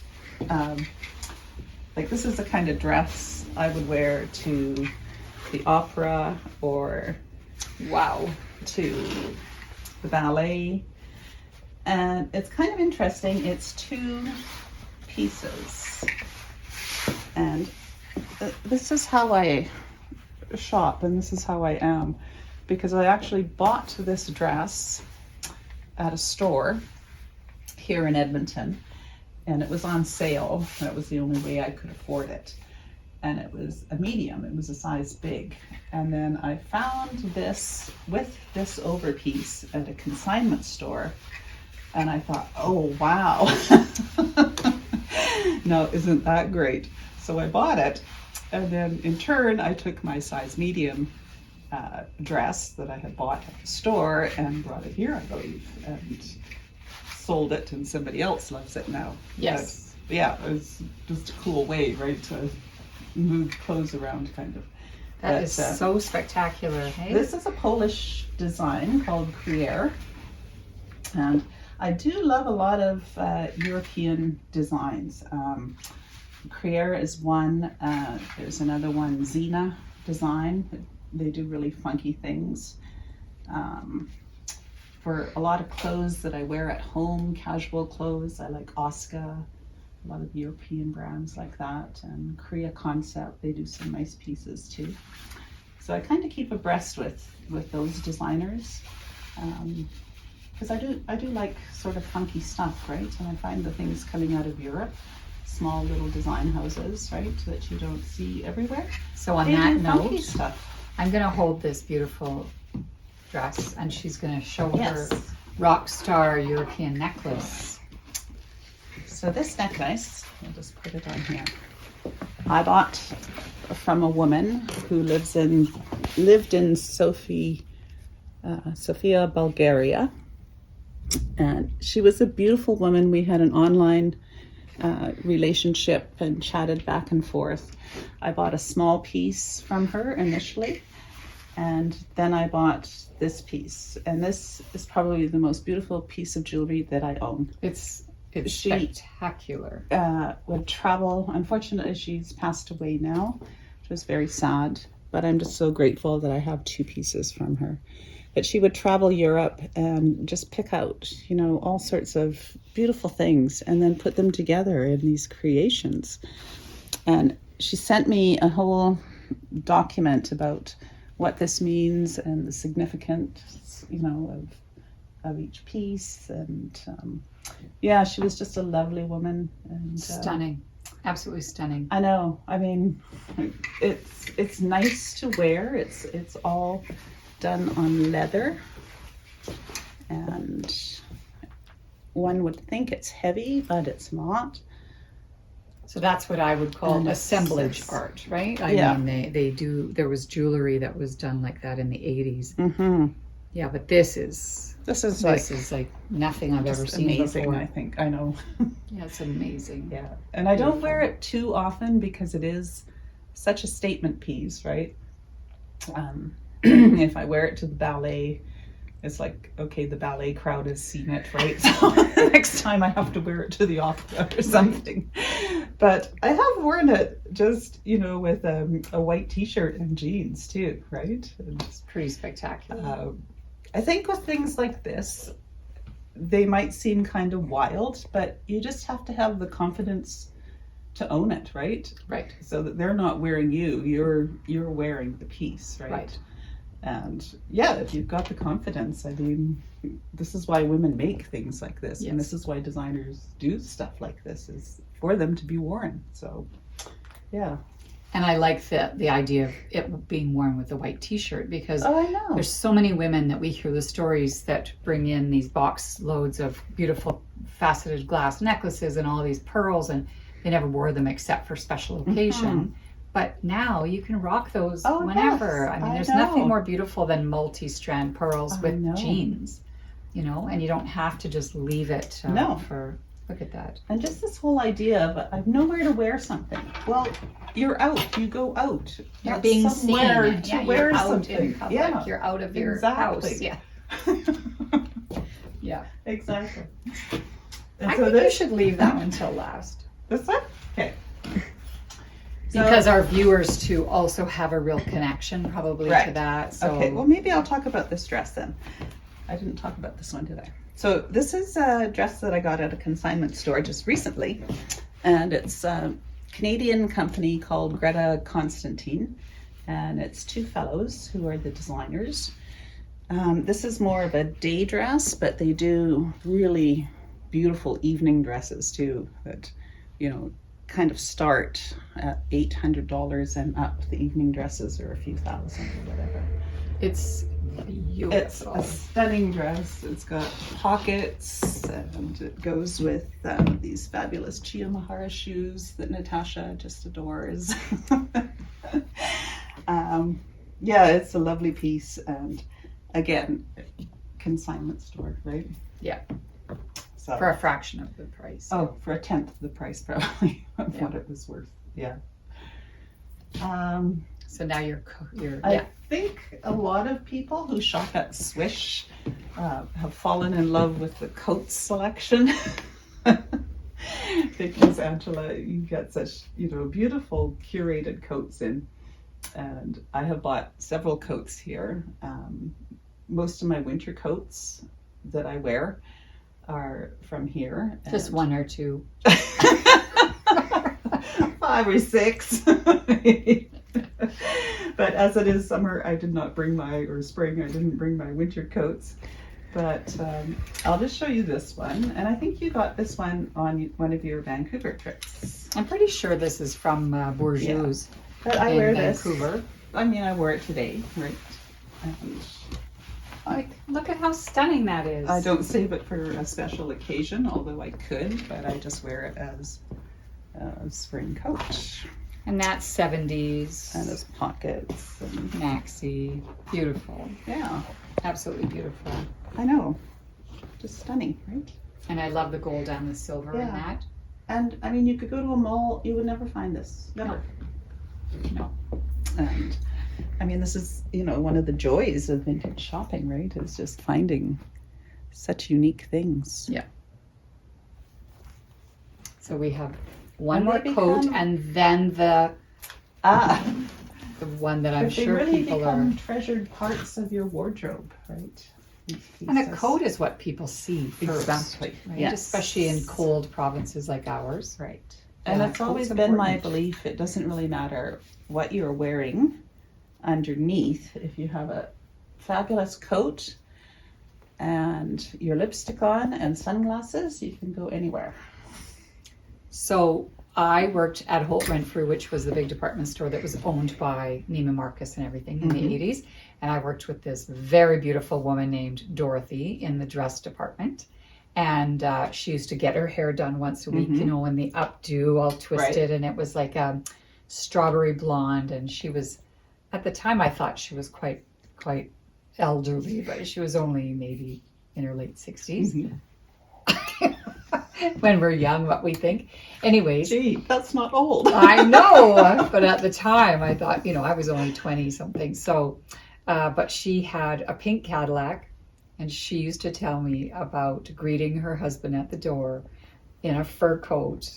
S2: like this is the kind of dress I would wear to the opera or
S1: Wow.
S2: to the ballet. And it's kind of interesting. It's 2 pieces. And this is how I shop and this is how I am, because I actually bought this dress at a store here in Edmonton, and it was on sale. That was the only way I could afford it. And it was a medium, it was a size big. And then I found this with this overpiece at a consignment store. And I thought, oh, wow. No, isn't that great? So I bought it. And then in turn, I took my size medium dress that I had bought at the store and brought it here, I believe, and sold it, and somebody else loves it now.
S1: Yes.
S2: But yeah, it was just a cool way, right, to move clothes around, kind of.
S1: That is so spectacular. Hey?
S2: This is a Polish design called Curated, and I do love a lot of European designs. Curated is one. There's another one, Zena design. They do really funky things. For a lot of clothes that I wear at home, casual clothes, I like Oscar, a lot of European brands like that, and Korea Concept, they do some nice pieces too. So I kind of keep abreast with those designers, because I do like sort of funky stuff, right? And I find the things coming out of Europe, small little design houses, right, that you don't see everywhere.
S1: So on
S2: They
S1: that
S2: do funky
S1: note,
S2: stuff.
S1: I'm going to hold this beautiful dress and she's going to show
S2: Yes.
S1: her rock star European necklace.
S2: So this necklace, I'll just put it on here. I bought from a woman who lived in Sofia, Bulgaria. And she was a beautiful woman. We had an online relationship and chatted back and forth. I bought a small piece from her initially, and then I bought this piece. And this is probably the most beautiful piece of jewelry that I own.
S1: It's
S2: She-
S1: spectacular.
S2: Would travel. Unfortunately, she's passed away now, which was very sad, but I'm just so grateful that I have 2 pieces from her. But she would travel Europe and just pick out, you know, all sorts of beautiful things and then put them together in these creations. And she sent me a whole document about what this means and the significance, you know, of each piece. And yeah, she was just a lovely woman. And
S1: Stunning. Absolutely stunning.
S2: I know. I mean, it's nice to wear. It's all done on leather, and one would think it's heavy, but it's not.
S1: So that's what I would call
S2: And
S1: assemblage
S2: it's-
S1: art, right?
S2: Yeah.
S1: I mean, they do, there was jewelry that was done like that in the 80s.
S2: Mm-hmm.
S1: Yeah, but this is like nothing I've ever
S2: just
S1: seen
S2: amazing.
S1: before.
S2: I think I know.
S1: Yeah, it's amazing.
S2: Yeah, and I don't wear it too often because it is such a statement piece, right? If I wear it to the ballet, it's like, okay, the ballet crowd has seen it, right? So next time I have to wear it to the opera or something. But I have worn it just, you know, with a white t-shirt and jeans too, right? And
S1: It's pretty spectacular.
S2: I think with things like this, they might seem kind of wild, but you just have to have the confidence to own it, right?
S1: Right.
S2: So that they're not wearing you, you're wearing the piece, right?
S1: Right.
S2: And yeah, if you've got the confidence, I mean, this is why women make things like this,
S1: Yes.
S2: and this is why designers do stuff like this, is for them to be worn. So yeah.
S1: And I like the idea of it being worn with a white t-shirt because
S2: Oh, I know.
S1: there's so many women that we hear the stories that bring in these box loads of beautiful faceted glass necklaces and all these pearls, and they never wore them except for special occasion. But now you can rock those
S2: Oh,
S1: whenever.
S2: yes,
S1: I mean,
S2: I
S1: there's
S2: know.
S1: nothing more beautiful than multi-strand pearls
S2: I
S1: with
S2: know.
S1: jeans, you know, and you don't have to just leave it
S2: No.
S1: for, look at that.
S2: And just this whole idea of I have nowhere to wear something. Well, you're out. You go out.
S1: You're
S2: That's
S1: being seen.
S2: somewhere
S1: Yeah,
S2: to
S1: you're
S2: wear
S1: out
S2: something.
S1: in public.
S2: Yeah,
S1: You're out of your
S2: exactly.
S1: house. Yeah. Yeah.
S2: Exactly. And
S1: I
S2: so
S1: think you
S2: this,
S1: should leave that one till last.
S2: this one? Okay.
S1: Because our viewers too also have a real connection probably to
S2: Right.
S1: that. So
S2: Okay, well maybe I'll talk about this dress then. I didn't talk about this one today. So this is a dress that I got at a consignment store just recently. And it's a Canadian company called Consignment. And it's two fellows who are the designers. This is more of a day dress, but they do really beautiful evening dresses too that, you know, kind of start at $800 and up. The evening dresses are a few thousand or whatever.
S1: it's beautiful.
S2: It's a stunning dress. It's got pockets and it goes with these fabulous Chia Mahara shoes that Natasha just adores. Yeah, it's a lovely piece, and again, consignment store, right?
S1: Yeah.
S2: So
S1: For a fraction of the price.
S2: oh, for a tenth of the price probably of
S1: Yeah.
S2: what it was worth. Yeah.
S1: So now you're
S2: I think a lot of people who shop at Swish have fallen in love with the coat selection. Because Angela, you get such, you know, beautiful curated coats in. And I have bought several coats here. Most of my winter coats that I wear are from here.
S1: just
S2: and-
S1: one or two.
S2: 5 or 6. But as it is summer, I did not bring or spring, I didn't bring my winter coats. But I'll just show you this one. And I think you got this one on one of your Vancouver trips.
S1: I'm pretty sure this is from Bourgeois
S2: But I
S1: in
S2: wear this.
S1: Vancouver.
S2: I mean, I wore it today, right? And
S1: Look at how stunning that is.
S2: I don't save it for a special occasion, although I could, but I just wear it as a spring coat.
S1: And that's 70s.
S2: And its pockets. And,
S1: maxi. Beautiful.
S2: yeah,
S1: Absolutely beautiful.
S2: I know. Just stunning, right?
S1: And I love the gold and the silver in
S2: Yeah.
S1: that.
S2: And I mean, you could go to a mall, you would never find this. Never.
S1: No.
S2: And I mean, this is, you know, one of the joys of vintage shopping, right? Is just finding such unique things.
S1: So we have one
S2: And
S1: more
S2: they
S1: coat
S2: become-
S1: and then the one that I'm
S2: But they
S1: sure
S2: really
S1: people
S2: become
S1: are.
S2: treasured parts of your wardrobe, right? These
S1: And a
S2: pieces.
S1: coat is what people see first.
S2: Exactly.
S1: Right?
S2: Yes.
S1: Especially in cold provinces like ours.
S2: Right. And
S1: Yeah,
S2: it's always
S1: coat's
S2: been my
S1: important.
S2: belief, it doesn't really matter what you're wearing underneath. If you have a fabulous coat and your lipstick on and sunglasses, you can go anywhere.
S1: So I worked at Holt Renfrew, which was the big department store that was owned by Neiman Marcus and everything in the 80s. And I worked with this very beautiful woman named Dorothy in the dress department. And she used to get her hair done once a week, you know, in the updo, all twisted. And it was like a strawberry blonde. And she was, at the time, I thought she was quite elderly, but she was only maybe in her late 60s. When we're young, what we think. Anyways.
S2: Gee, that's not old.
S1: I know, but at the time I thought, you know, I was only 20 something. So, but she had a pink Cadillac and she used to tell me about greeting her husband at the door in a fur coat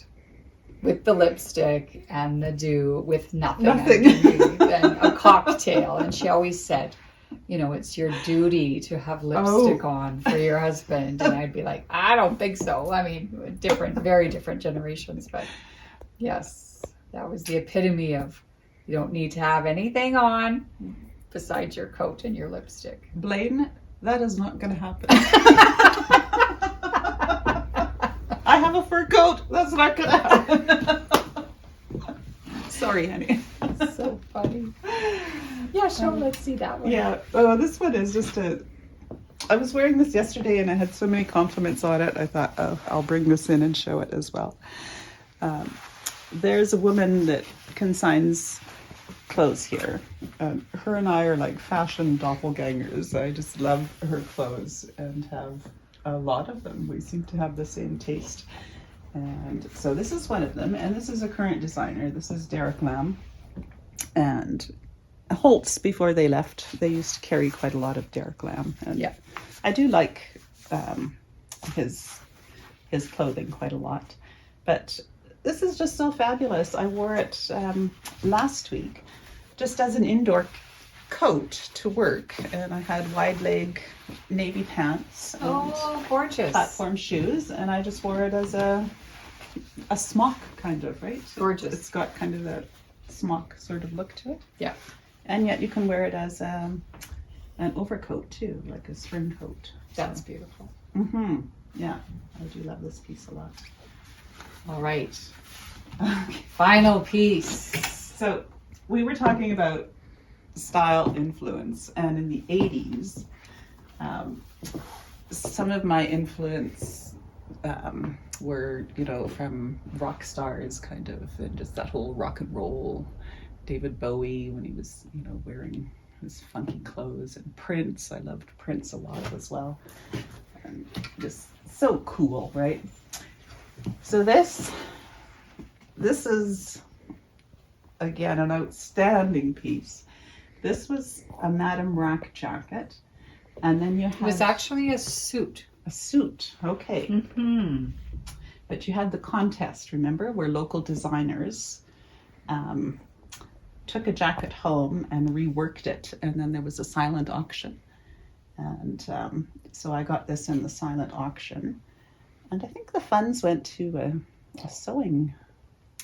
S1: with the lipstick and the dew with nothing underneath and a cocktail. And she always said, you know, it's your duty to have lipstick on for your husband. And I'd be like, I don't think so. I mean, very different generations. But yes, that was the epitome of you don't need to have anything on besides your coat and your lipstick.
S2: Blaine, that is not going to happen. I have a fur coat. That's not going to happen. Sorry, honey.
S1: So funny. Yeah, sure. Let's see that one.
S2: Yeah. Oh, this one is just I was wearing this yesterday and I had so many compliments on it. I thought, oh, I'll bring this in and show it as well. There's a woman that consigns clothes here. Her and I are like fashion doppelgangers. I just love her clothes and have a lot of them. We seem to have the same taste. And so this is one of them. And this is a current designer. This is Derek Lamb. And Holtz, before they left, they used to carry quite a lot of Derek Lam. And
S1: Yeah.
S2: I do like his clothing quite a lot. But this is just so fabulous. I wore it last week just as an indoor coat to work, and I had wide leg navy pants and
S1: Oh, gorgeous.
S2: platform shoes, and I just wore it as a smock kind of, right?
S1: Gorgeous.
S2: It's got kind of that smock sort of look to it.
S1: Yeah.
S2: And yet you can wear it as an overcoat too, like a spring coat.
S1: That's beautiful.
S2: Mm-hmm. Yeah, I do love this piece a lot.
S1: All right. Final piece.
S2: So we were talking about style influence, and in the 80s, some of my influence were, from rock stars kind of, and just that whole rock and roll. David Bowie, when he was, wearing his funky clothes, and Prince. I loved Prince a lot as well. And just so cool, right? So this is, again, an outstanding piece. This was a Madame Rack jacket, and then you
S1: It
S2: had
S1: was actually a suit.
S2: a suit. Okay,
S1: Mm-hmm.
S2: but you had the contest, remember, where local designers took a jacket home and reworked it, and then there was a silent auction. And so I got this in the silent auction, and I think the funds went to a sewing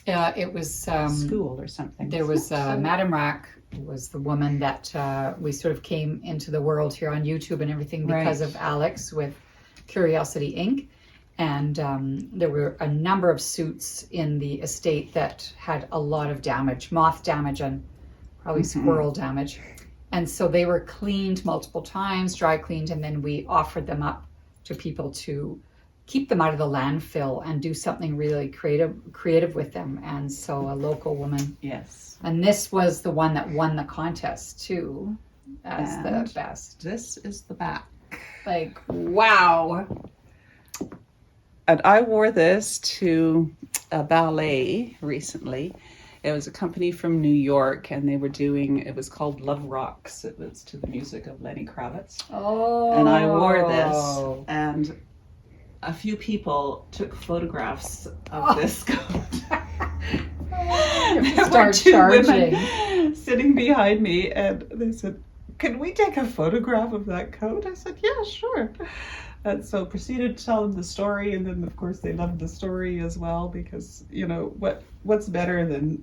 S1: It was
S2: school or something.
S1: there was Madame Rack was the woman that we sort of came into the world here on YouTube and everything because
S2: Right.
S1: of Alex with Curiosity Inc. And there were a number of suits in the estate that had a lot of damage, moth damage and probably squirrel damage. And so they were cleaned multiple times, dry cleaned, and then we offered them up to people to keep them out of the landfill and do something really creative with them. And so a local woman,
S2: Yes.
S1: and this was the one that won the contest too, as
S2: And
S1: the best.
S2: This is the back.
S1: Like, wow.
S2: And I wore this to a ballet recently. It was a company from New York, and they were doing, it was called Love Rocks. It was to the music of Lenny Kravitz.
S1: Oh.
S2: And I wore this, and a few people took photographs of this coat. There were
S1: Start
S2: two
S1: charging.
S2: women sitting behind me, and they said, "Can we take a photograph of that coat?" I said, "Yeah, sure." And so proceeded to tell them the story, and then of course they loved the story as well, because what's better than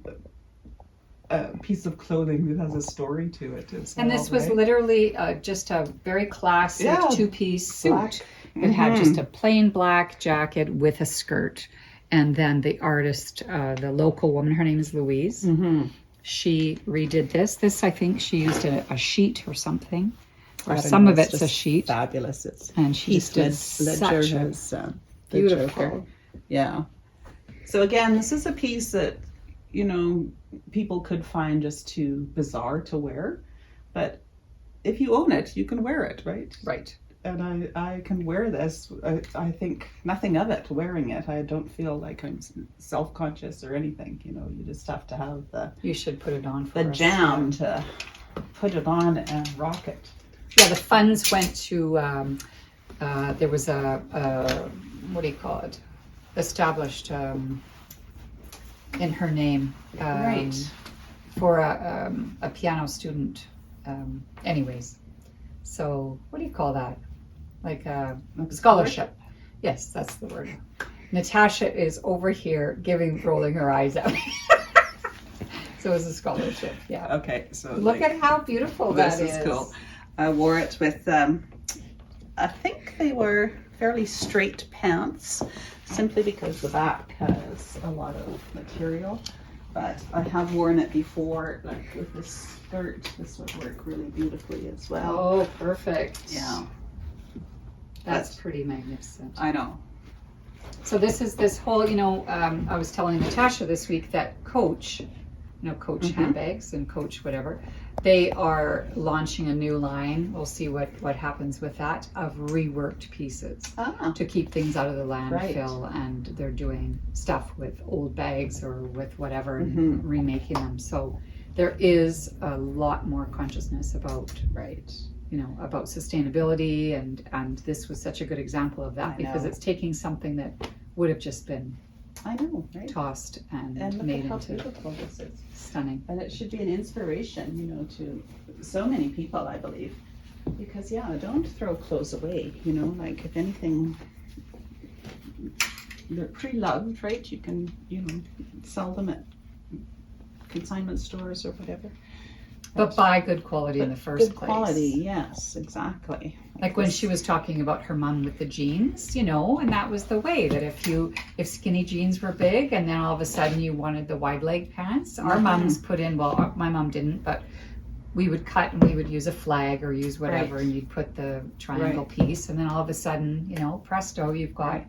S2: a piece of clothing that has a story to it as
S1: And
S2: well,
S1: this was
S2: right?
S1: literally just a very classic
S2: Yeah.
S1: two-piece suit.
S2: Black.
S1: It had just a plain black jacket with a skirt. And then the artist, the local woman, her name is Louise.
S2: Mm-hmm.
S1: She redid this. This, I think she used a sheet or something.
S2: I
S1: Or
S2: don't
S1: some
S2: know,
S1: of it's a
S2: just
S1: sheet.
S2: Fabulous. It's
S1: And she just did
S2: Ledger
S1: such a
S2: has the
S1: beautiful.
S2: Joker. Yeah. So again, this is a piece that, people could find just too bizarre to wear. But if you own it, you can wear it, right?
S1: Right.
S2: And I can wear this. I think nothing of it wearing it. I don't feel like I'm self-conscious or anything. You just have to have
S1: You should put it on for
S2: the
S1: us.
S2: jam to put it on and rock it.
S1: Yeah, the funds went to, there was a what do you call it? Established in her name.
S2: Right.
S1: For a piano student. Anyways, so what do you call that? Like a scholarship. Yes, that's the word. Natasha is over here rolling her eyes at me. So it's a scholarship, yeah.
S2: Okay, so
S1: Look at how beautiful that
S2: this is cool. I wore it with, I think they were fairly straight pants, simply because the back has a lot of material. But I have worn it before, like with this skirt. This would work really beautifully as well.
S1: Oh, perfect.
S2: Yeah,
S1: That's pretty magnificent.
S2: I know.
S1: So this whole, I was telling Natasha this week that Coach, Coach handbags and Coach whatever, they are launching a new line. We'll see what happens with that, of reworked pieces to keep things out of the landfill. And they're doing stuff with old bags or with whatever and remaking them. So there is a lot more consciousness about, right, about sustainability, and this was such a good example of that, because it's taking something that would have just been
S2: I know, right?
S1: tossed and
S2: look
S1: made
S2: at how
S1: into
S2: beautiful this is.
S1: stunning.
S2: And it should be an inspiration, to so many people, I believe. Because don't throw clothes away, like if anything, they're pre-loved, right? You can, sell them at consignment stores or whatever.
S1: But buy good quality in the first
S2: Good
S1: place.
S2: quality, yes, exactly.
S1: Like when she was talking about her mom with the jeans, and that was the way that if skinny jeans were big and then all of a sudden you wanted the wide leg pants, our moms put in, well, my mom didn't, but we would cut and we would use a flag or use whatever, and you'd put the triangle piece, and then all of a sudden, presto, you've got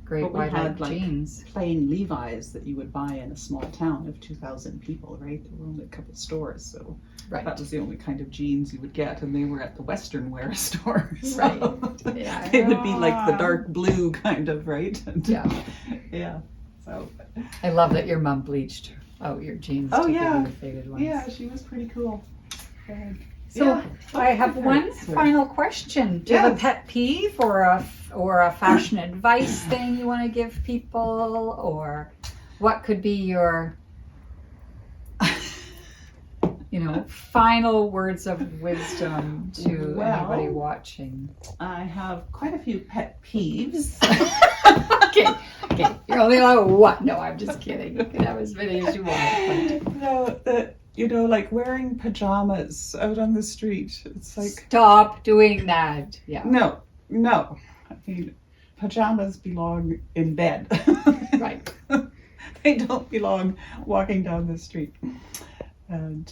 S1: great wide leg jeans.
S2: Plain Levi's that you would buy in a small town of 2,000 people, right? There were only a couple stores, so that was the only kind of jeans you would get, and they were at the Western wear stores.
S1: Right.
S2: Yeah. They would be like the dark blue kind of, right? And, yeah. So
S1: I love that your mom bleached out your jeans to give you the faded ones.
S2: Yeah, she was pretty cool.
S1: So I have one final question. Do you have a pet peeve or a fashion advice thing you want to give people, or what could be your final words of wisdom to anybody watching?
S2: I have quite a few pet peeves.
S1: Okay. You're only allowed one. No, I'm just kidding. You can have as many as you want.
S2: No, like wearing pajamas out on the street. It's like,
S1: stop doing that. Yeah.
S2: No. I mean, pajamas belong in bed.
S1: Right.
S2: They don't belong walking down the street. And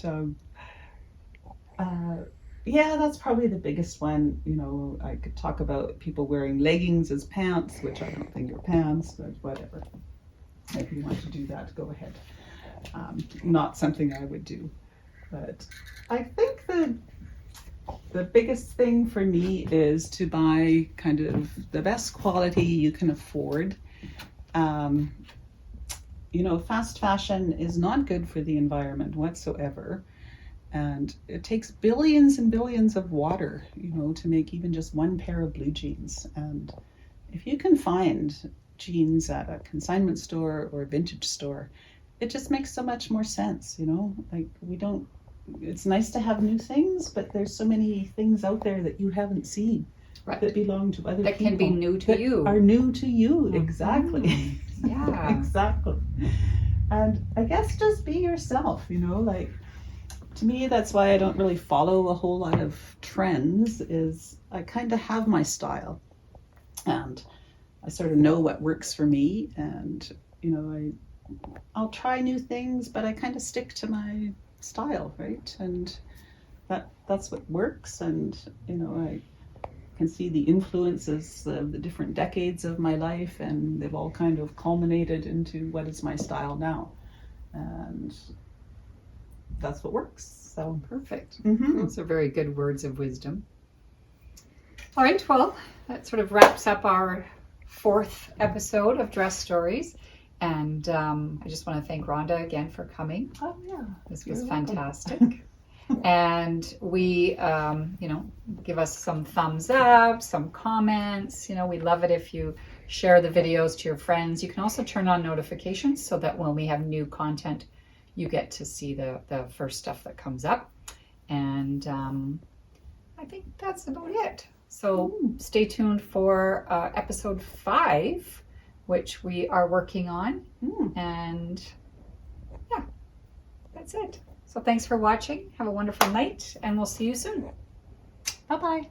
S2: that's probably the biggest one. I could talk about people wearing leggings as pants, which I don't think are pants, but whatever. If you want to do that, go ahead. Not something I would do. But I think the biggest thing for me is to buy kind of the best quality you can afford. Fast fashion is not good for the environment whatsoever. And it takes billions and billions of water, to make even just one pair of blue jeans. And if you can find jeans at a consignment store or a vintage store, it just makes so much more sense, like it's nice to have new things, but there's so many things out there that you haven't seen that belong to other people.
S1: That can be new to you.
S2: Are new to you, exactly.
S1: Yeah.
S2: Exactly. And I guess just be yourself, like, to me, that's why I don't really follow a whole lot of trends, is I kind of have my style. And I sort of know what works for me, and, I'll try new things, but I kind of stick to my style, right? And that's what works. And I can see the influences of the different decades of my life, and they've all kind of culminated into what is my style now, and that's what works. So
S1: perfect.
S2: Mm-hmm.
S1: Those are very good words of wisdom. All right, well, that sort of wraps up our 4th episode of Dress Stories. And I just want to thank Rhonda again for coming.
S2: Oh, yeah.
S1: This was fantastic. And we, give us some thumbs up, some comments. We love it if you share the videos to your friends. You can also turn on notifications so that when we have new content, you get to see the first stuff that comes up. And I think that's about it. So stay tuned for episode 5, which we are working on. And yeah, that's it. So thanks for watching. Have a wonderful night, and we'll see you soon.
S2: Bye-bye.